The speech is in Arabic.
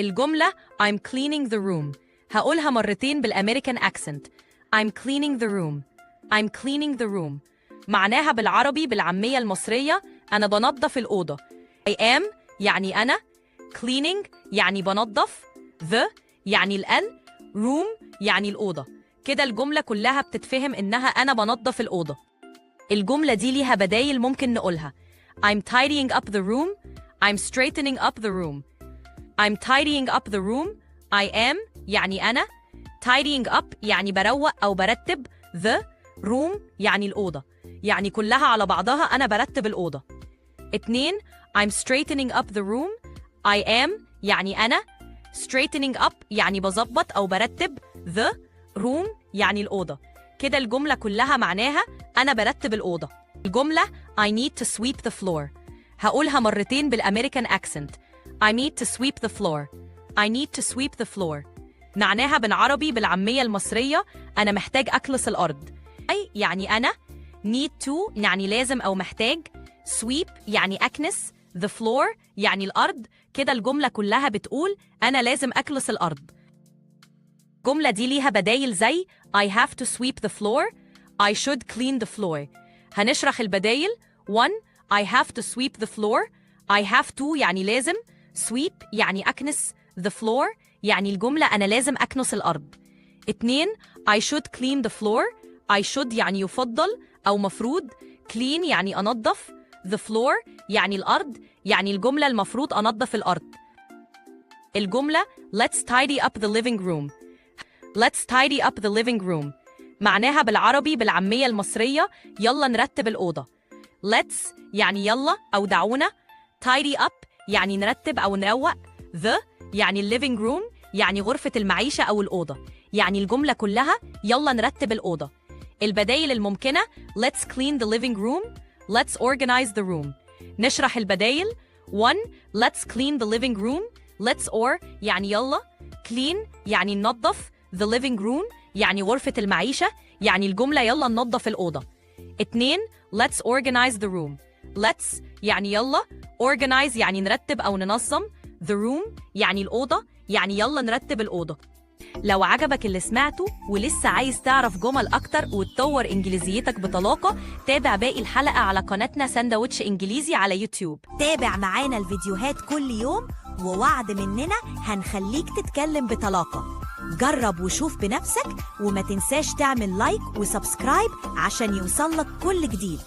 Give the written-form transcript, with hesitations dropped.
الجملة I'm cleaning the room هقولها مرتين بالأمريكان accent. I'm cleaning the room. I'm cleaning the room. معناها بالعربي بالعامية المصرية أنا بنظف الأوضة. I am يعني أنا، cleaning يعني بنظف، the يعني الأن، room يعني الأوضة. كده الجملة كلها بتتفهم إنها أنا بنظف الأوضة. الجملة دي ليها بدايل ممكن نقولها. I'm tidying up the room. I'm straightening up the room. I'm tidying up the room. I am يعني أنا. tidying up يعني بروق أو برتب. the room يعني الأوضة. يعني كلها على بعضها أنا برتب الأوضة. 2 I'm straightening up the room. I am يعني أنا. straightening up يعني بظبط أو برتب. the room يعني الأوضة. كده الجملة كلها معناها أنا برتب الأوضة. الجملة I need to sweep the floor هقولها مرتين بالأمريكان accent. I need to sweep the floor. I need to sweep the floor. معناها بالعربي بالعامية المصرية أنا محتاج أكنس الأرض. أي يعني أنا. need to يعني لازم أو محتاج. sweep يعني أكنس. the floor يعني الأرض. كده الجملة كلها بتقول أنا لازم أكنس الأرض. الجملة دي ليها بدايل زي I have to sweep the floor. I should clean the floor. هنشرح البدايل. 1 I have to sweep the floor. I have to يعني لازم. sweep يعني أكنس. the floor يعني الجملة أنا لازم أكنس الأرض. 2 I should clean the floor. I should يعني يفضل أو مفروض. clean يعني أنظف. the floor يعني الأرض يعني الجملة المفروض أنظف الأرض. الجملة Let's tidy up the living room. Let's tidy up the living room. معناها بالعربي بالعامية المصرية يلا نرتب الأوضة. Let's يعني يلا أو دعونا. tidy up يعني نرتب أو نروق. the يعني living room يعني غرفة المعيشة أو الأوضة. يعني الجملة كلها يلا نرتب الأوضة. البدايل الممكنة Let's clean the living room. Let's organize the room. نشرح البدايل. 1 Let's clean the living room. Let's or يعني يلا. clean يعني ننظف. the living room يعني غرفة المعيشة يعني الجملة يلا ننظف الأوضة. 2 Let's organize the room. Let's يعني يلا. organize يعني نرتب أو ننظم. the room يعني الأوضة يعني يلا نرتب الأوضة. لو عجبك اللي سمعته ولسه عايز تعرف جمل أكتر وتطور إنجليزيتك بطلاقة تابع باقي الحلقة على قناتنا ساندوتش إنجليزي على يوتيوب. تابع معانا الفيديوهات كل يوم ووعد مننا هنخليك تتكلم بطلاقة. جرب وشوف بنفسك وما تنساش تعمل لايك وسبسكرايب عشان يوصلك كل جديد.